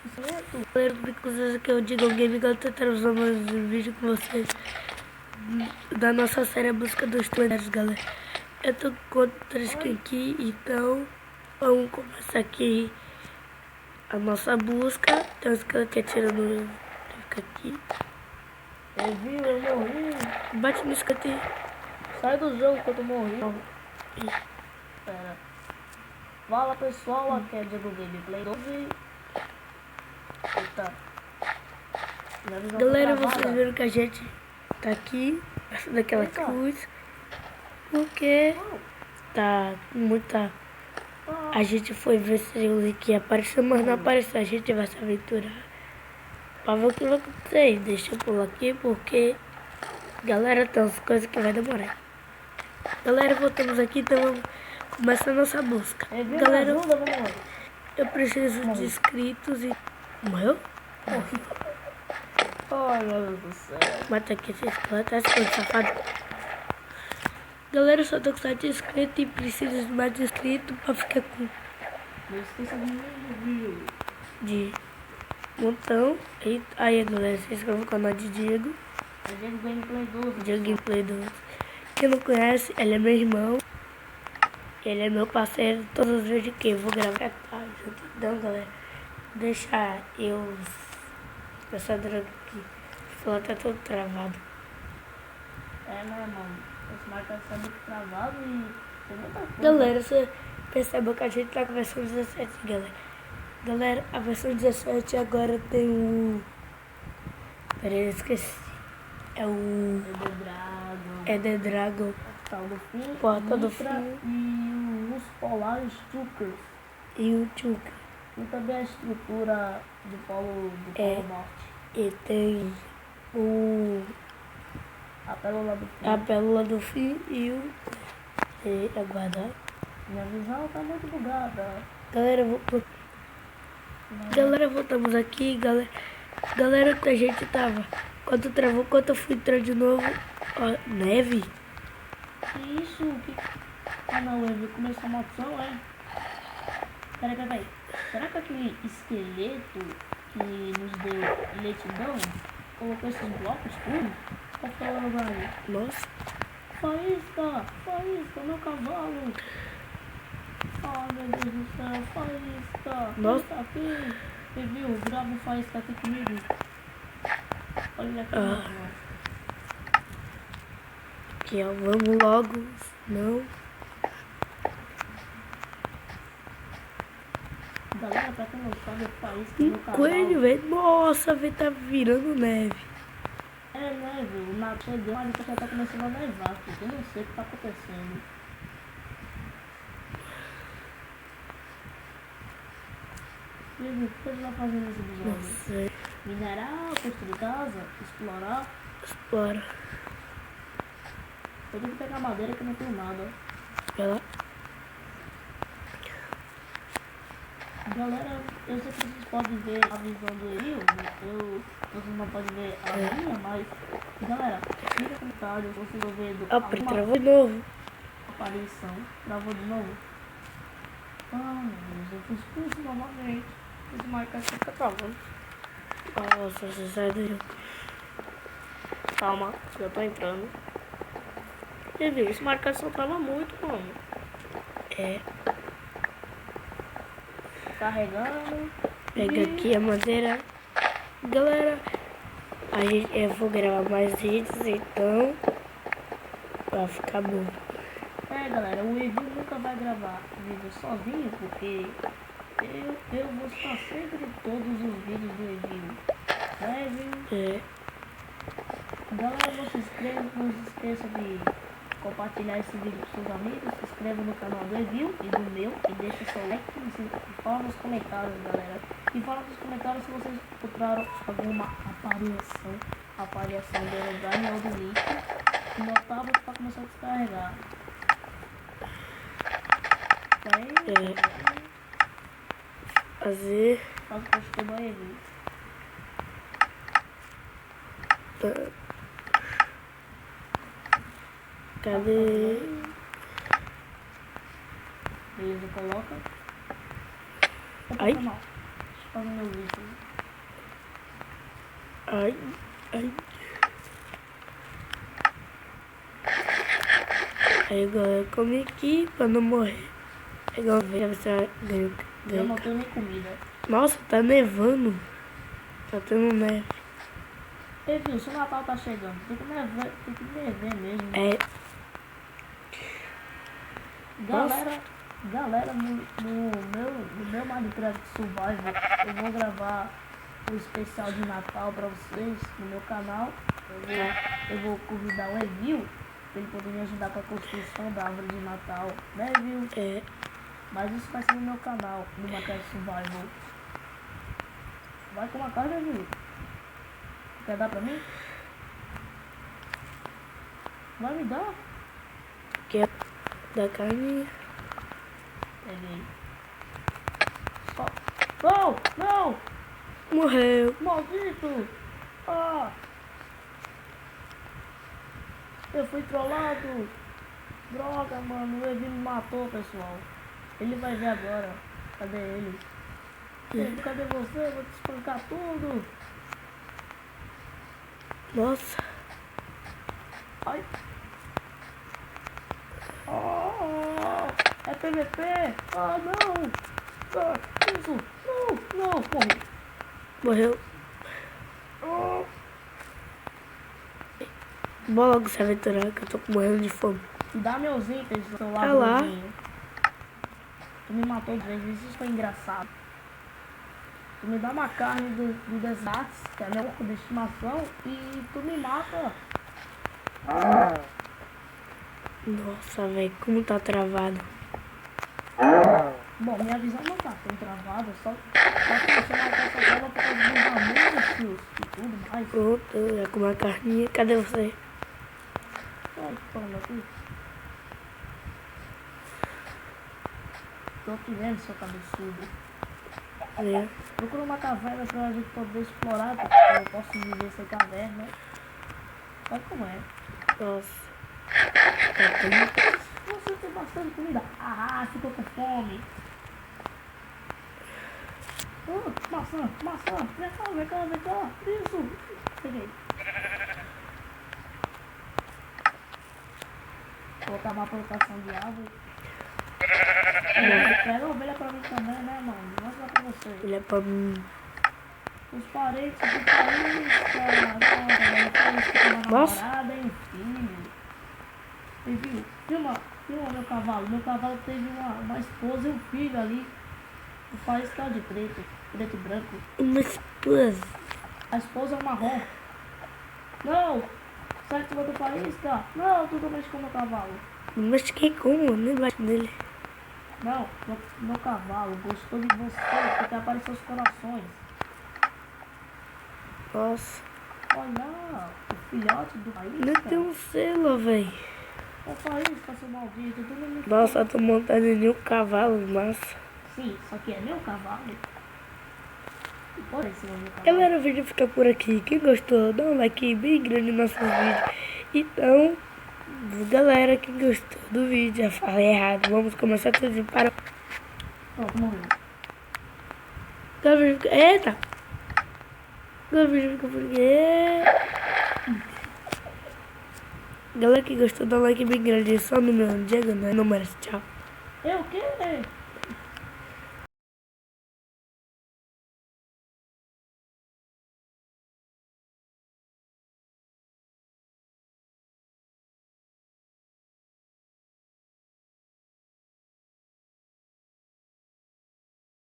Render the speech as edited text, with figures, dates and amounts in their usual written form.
Galera, inclusive que eu digo Game Gal tentando usar mais um vídeo com vocês da nossa série A Busca dos Tuaneros, galera. Eu tô com outra skin aqui, então vamos começar aqui a nossa busca. Tem um esqueleto atirando, fica aqui. Eu morri. Bate no esqueleto aí. Sai do jogo que eu tô morrendo. Pera. Fala pessoal, aqui é Diego Gameplay 12. Eita. Galera, vocês viram que a gente tá aqui, perto daquela cruz, porque tá muita... A gente foi ver se o link ia aparecer, mas não apareceu. A gente vai se aventurar pra ver o que vai acontecer. Deixa eu pular aqui, porque... Galera, tem umas coisas que vai demorar. Galera, voltamos aqui, então vamos começar a nossa busca. Galera, eu preciso de inscritos e... Morreu? Ai meu Deus do céu. Mata aqui esse esqueleto, safado. Galera, eu só tô com 7 inscritos e preciso de mais inscritos pra ficar com... Não esqueça de mim, De montão. E aí, galera, se inscreva no canal de Diego. É Diego Gameplay 12. Diego Gameplay 12. Quem não conhece, ele é meu irmão. Ele é meu parceiro. Todos os vídeos que eu vou gravar junto. Então, galera, deixa eu... Essa droga aqui. O celular tá todo travado. É, meu irmão. Esse marca tá muito travado e tem muita coisa. Galera, você percebeu que a gente tá com a versão 17, galera. Galera, a versão 17 agora tem o... Peraí, eu esqueci. É o... É The Dragon. Portal do Fim. Portal do Mitra Fim. E os Polares Chukers. E o Chuka. E também a estrutura do Polo Norte. E tem o... A Pérola do Fim. A Pérola do Fim e o... E aguardar. Minha visão tá muito bugada. Galera, voltamos aqui, galera. Galera, que a gente tava... Quando travou, quando eu fui entrar de novo... Ó, neve? Que isso? Que... Ah não, eu vi começar a maldição, é? Peraí. Será que aquele esqueleto que nos deu letidão colocou esses blocos tudo? Qual foi o lugar? Nossa. Faísca, meu cavalo. Oh meu Deus do céu, faísca. Nossa. Tá aqui. Você viu? Grava o faísca aqui comigo. Olha aqui, mano. Aqui, ó, vamos logo. Não. Galera, pra quem não sabe, o faísca meu cavalo. Coelho, velho. Nossa, velho, tá virando neve. É neve, o mar chegou, mas já tá começando a nevar, porque eu não sei o que tá acontecendo. Silvio, o que você vai fazer nesse episódio? Não sei. Minerar, construir casa, explorar. Explora. Eu tenho que pegar madeira que eu não tenho nada. Vai lá. Galera, eu sei que vocês podem ver a visão do Rio, vocês não podem ver a minha, mas... Galera, escreva no comentário se vocês vão ver Ó, travou de novo. aparição. Travou de novo. Ah, meu Deus, eu fui expulso novamente. Esse marca fica travando. Nossa, você sai do jogo. Calma, já tô entrando. Você viu, esse marcação tava muito, mano. É. Carregando. Pega aqui a madeira. Galera, eu vou gravar mais vídeos, então vai ficar bom. É, galera, o Evil nunca vai gravar vídeo sozinho, porque eu vou estar sempre em todos os vídeos do Evil. Né, Evil? É. Galera, não se inscreva, não se esqueça de compartilhar esse vídeo com seus amigos, se inscreva no canal do Evil e do meu e deixa seu like e fala nos comentários, galera. E fala nos comentários se vocês encontraram alguma apariação do Herobrine ou do link notável para começar a descarregar. Fazer. Faz o post do Evil. Cadê? Beleza, coloca. Ai. fazendo meu vídeo. Ai, ai. Aí, galera, come aqui pra não morrer. Igual ver, você ganhou. Eu não tenho nem comida. Nossa, tá nevando. Tá tendo neve. Ei, viu, se o Natal tá chegando, tem que never mesmo. É. Galera, no meu Minecraft Survival, eu vou gravar o especial de Natal pra vocês no meu canal. Eu vou convidar o Evil pra ele poder me ajudar com a construção da árvore de Natal, né, Evil? É. Mas isso vai ser no meu canal, no Minecraft Survival. Vai com uma carne, Evil? Quer dar pra mim? Vai me dar? Que é da carne. Peguei. Ó. Não! Não! Morreu. Maldito! Ah! Eu fui trollado! Droga, mano, o Evi me matou, pessoal. Ele vai ver agora. Cadê ele? Ei, cadê você? Eu vou te espancar tudo! Nossa. Ai! Oh, é PVP! Ah, não! Ah, isso! Não! Não! Morri! Morreu. Oh. Bora logo se aventurar que eu tô morrendo de fome. Dá meus itens do seu lá. lado. Tu me matou 2 vezes, isso foi engraçado. Tu me dá uma carne do deserto, que é meu porco de estimação, e tu me mata. Nossa, velho, como tá travado. Bom, minha visão não tá tão travada, só funcionar com essa tela por causa dos anúncios e tudo mais. Pronto, eu ia comer a carninha. Cadê você? Olha que falando aqui. Tô aqui vendo, seu cabeçudo. É. Procura uma caverna pra gente poder explorar, porque eu posso viver sem caverna. Sabe como é? Nossa. Você tem bastante comida. Ah, ficou com fome. Maçã. Vem cá. Isso. Peguei. Vou colocar uma plantação de árvore. Pega a ovelha pra mim também, né, mano? Mostra pra você. Ele é pra mim. Os parentes do país, cara. Nossa. Namorada e um filho. E viu? Filma meu cavalo. Meu cavalo teve uma esposa e um filho ali. O país tá de preto e branco. Uma esposa. A esposa é marrom. Não! Sai de cima do país, cara. Não, tu mexe com o meu cavalo. Não mexi como? Nem bate nele. Não, meu cavalo gostou de você porque apareceu os corações. Nossa. Olha, o filhote do país. Não tem um selo, velho. O país tá seu maldito. Tu não me... Nossa, eu tô montando em um cavalo, massa. Sim, só que é meu cavalo. E por esse meu cavalo. Galera, o vídeo fica por aqui. Quem gostou, dá um like bem grande no nosso vídeo. Então, galera, quem gostou do vídeo, já falei errado. Vamos começar tudo para... Pronto, morreu. Eita! O vídeo fica por aqui. Galera que gostou, dá um like bem grande. Só no meu Diego, não é? Não merece. Tchau. Eu o quê?